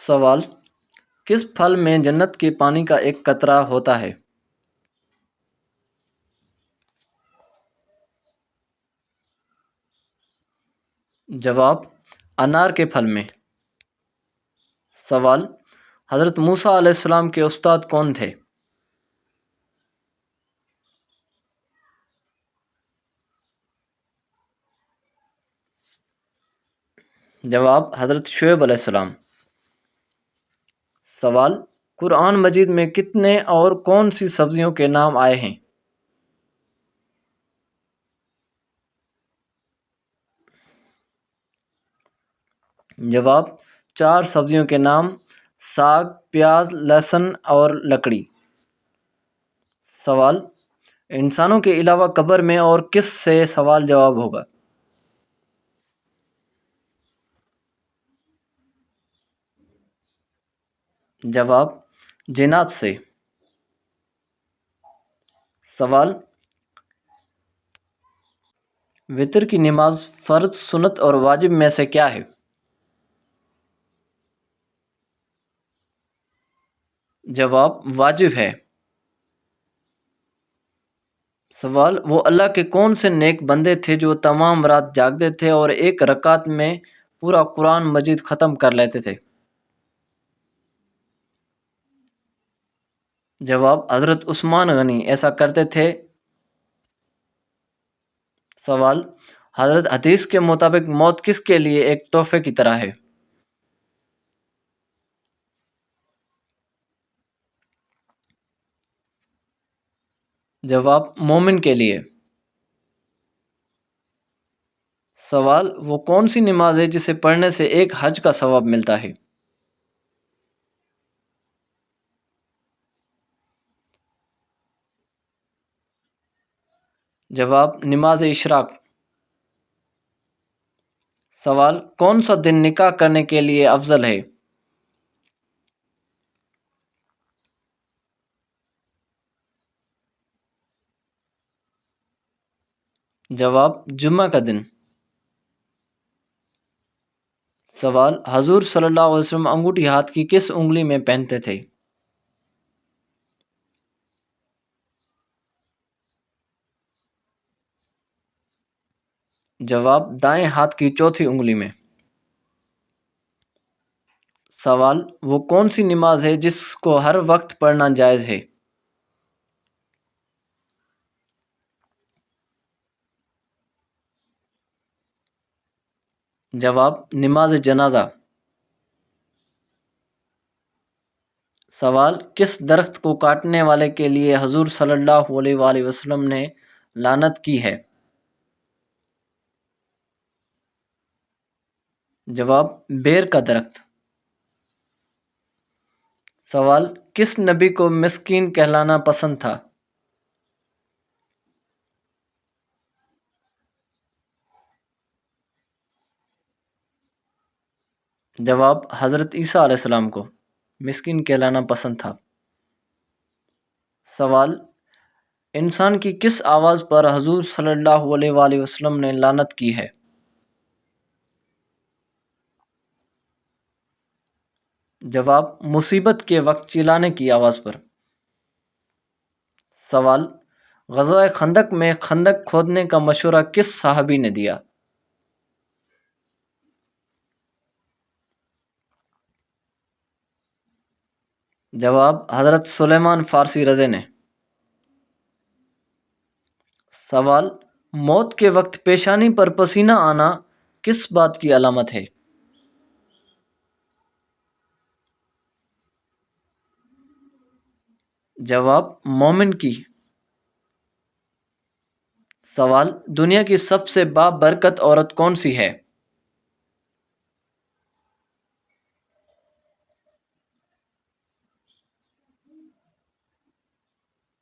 سوال: کس پھل میں جنت کے پانی کا ایک قطرہ ہوتا ہے؟ جواب: انار کے پھل میں۔ سوال: حضرت موسیٰ علیہ السلام کے استاد کون تھے؟ جواب: حضرت شعیب علیہ السلام۔ سوال: قرآن مجید میں کتنے اور کون سی سبزیوں کے نام آئے ہیں؟ جواب: 4 سبزیوں کے نام: ساگ، پیاز، لہسن اور لکڑی۔ سوال: انسانوں کے علاوہ قبر میں اور کس سے سوال جواب ہوگا؟ جواب: جنات سے۔ سوال: وتر کی نماز فرض، سنت اور واجب میں سے کیا ہے؟ جواب: واجب ہے۔ سوال: وہ اللہ کے کون سے نیک بندے تھے جو تمام رات جاگتے تھے اور ایک رکعت میں پورا قرآن مجید ختم کر لیتے تھے؟ جواب: حضرت عثمان غنی ایسا کرتے تھے۔ سوال: حضرت حدیث کے مطابق موت کس کے لیے ایک تحفے کی طرح ہے؟ جواب: مومن کے لیے۔ سوال: وہ کون سی نماز ہے جسے پڑھنے سے ایک حج کا ثواب ملتا ہے؟ جواب: نماز اشراق۔ سوال: کون سا دن نکاح کرنے کے لیے افضل ہے؟ جواب: جمعہ کا دن۔ سوال: حضور صلی اللہ علیہ وسلم انگوٹھی ہاتھ کی کس انگلی میں پہنتے تھے؟ جواب: دائیں ہاتھ کی چوتھی انگلی میں۔ سوال: وہ کون سی نماز ہے جس کو ہر وقت پڑھنا جائز ہے؟ جواب: نماز جنازہ۔ سوال: کس درخت کو کاٹنے والے کے لیے حضور صلی اللہ علیہ وآلہ وسلم نے لعنت کی ہے؟ جواب: بیر کا درخت۔ سوال: کس نبی کو مسکین کہلانا پسند تھا؟ جواب: حضرت عیسیٰ علیہ السلام کو مسکین کہلانا پسند تھا۔ سوال: انسان کی کس آواز پر حضور صلی اللہ علیہ وآلہ وسلم نے لعنت کی ہے؟ جواب: مصیبت کے وقت چلانے کی آواز پر۔ سوال: غزوہ خندق میں خندق کھودنے کا مشورہ کس صحابی نے دیا؟ جواب: حضرت سلیمان فارسی رضی نے۔ سوال: موت کے وقت پیشانی پر پسینہ آنا کس بات کی علامت ہے؟ جواب: مومن کی۔ سوال: دنیا کی سب سے بابرکت عورت کون سی ہے؟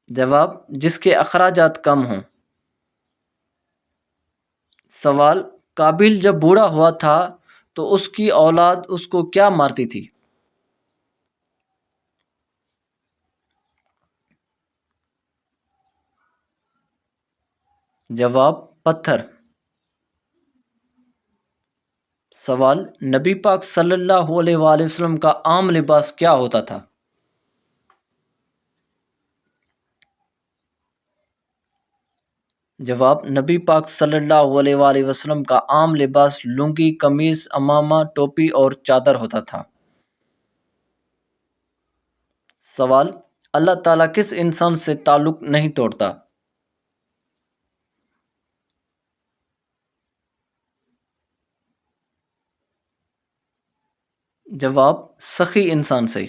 جواب: جس کے اخراجات کم ہوں۔ سوال: قابیل جب بوڑھا ہوا تھا تو اس کی اولاد اس کو کیا مارتی تھی؟ جواب: پتھر۔ سوال: نبی پاک صلی اللہ علیہ وآلہ وسلم کا عام لباس کیا ہوتا تھا؟ جواب: نبی پاک صلی اللہ علیہ وآلہ وسلم کا عام لباس لنگی، قمیص، عمامہ، ٹوپی اور چادر ہوتا تھا۔ سوال: اللہ تعالیٰ کس انسان سے تعلق نہیں توڑتا؟ جواب: سخی انسان سے۔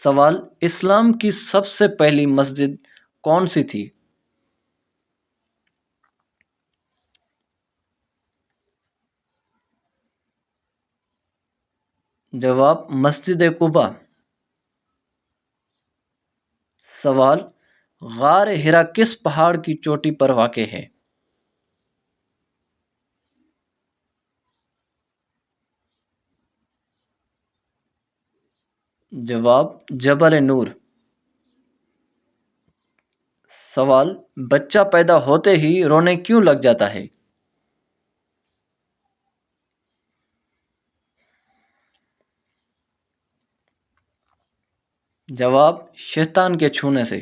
سوال: اسلام کی سب سے پہلی مسجد کون سی تھی؟ جواب: مسجد قباء۔ سوال: غار ہرا کس پہاڑ کی چوٹی پر واقع ہے؟ جواب: جبل نور۔ سوال: بچہ پیدا ہوتے ہی رونے کیوں لگ جاتا ہے؟ جواب: شیطان کے چھونے سے۔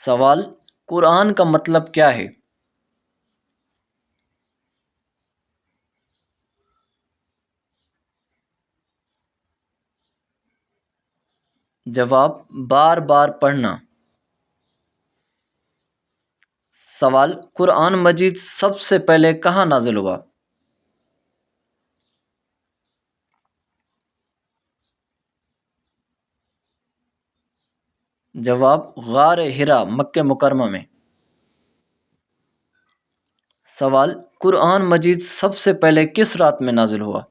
سوال: قرآن کا مطلب کیا ہے؟ جواب: بار بار پڑھنا۔ سوال: قرآن مجید سب سے پہلے کہاں نازل ہوا؟ جواب: غار ہرا، مکہ مکرمہ میں۔ سوال: قرآن مجید سب سے پہلے کس رات میں نازل ہوا؟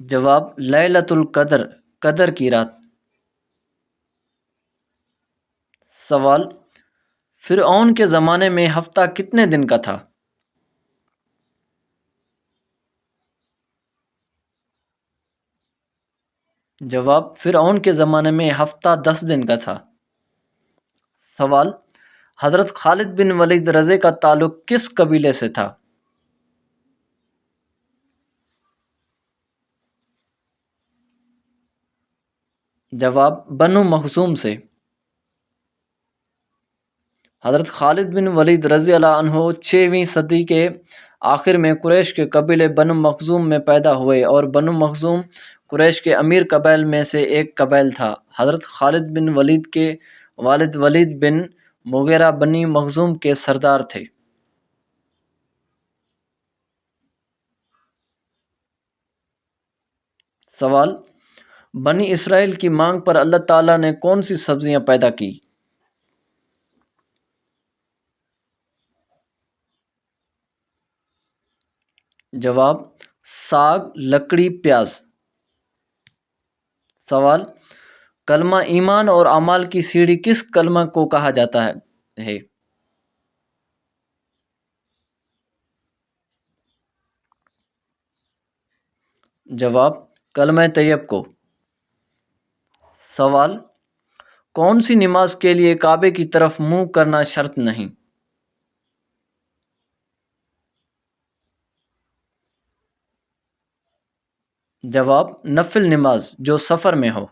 جواب: لیلۃ القدر، قدر کی رات۔ سوال: فرعون کے زمانے میں ہفتہ کتنے دن کا تھا؟ جواب: فرعون کے زمانے میں ہفتہ 10 دن کا تھا۔ سوال: حضرت خالد بن ولید رضی کا تعلق کس قبیلے سے تھا؟ جواب: بنو مخزوم سے۔ حضرت خالد بن ولید رضی اللہ عنہ 6ویں صدی کے آخر میں قریش کے قبیلے بنو مخزوم میں پیدا ہوئے اور بنو مخزوم قریش کے امیر قبائل میں سے ایک قبیل تھا۔ حضرت خالد بن ولید کے والد ولید بن مغیرہ بنی مخزوم کے سردار تھے۔ سوال: بنی اسرائیل کی مانگ پر اللہ تعالیٰ نے کون سی سبزیاں پیدا کی؟ جواب: ساگ، لکڑی، پیاز۔ سوال: کلمہ ایمان اور اعمال کی سیڑھی کس کلمہ کو کہا جاتا ہے؟ جواب: کلمہ طیب کو۔ سوال: کون سی نماز کے لیے کعبے کی طرف منہ کرنا شرط نہیں؟ جواب: نفل نماز جو سفر میں ہو۔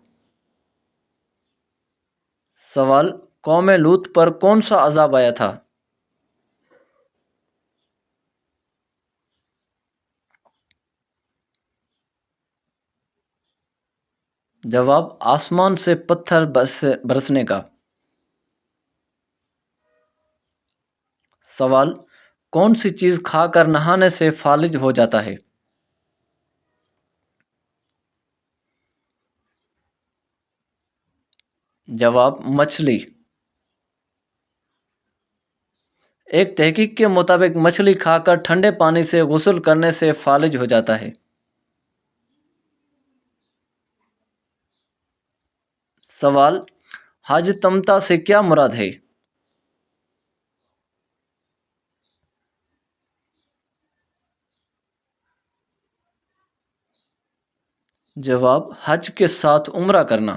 سوال: قوم لوط پر کون سا عذاب آیا تھا؟ جواب: آسمان سے پتھر برسنے کا۔ سوال: کون سی چیز کھا کر نہانے سے فالج ہو جاتا ہے؟ جواب: مچھلی۔ ایک تحقیق کے مطابق مچھلی کھا کر ٹھنڈے پانی سے غسل کرنے سے فالج ہو جاتا ہے۔ سوال: حج تمتع سے کیا مراد ہے؟ جواب: حج کے ساتھ عمرہ کرنا۔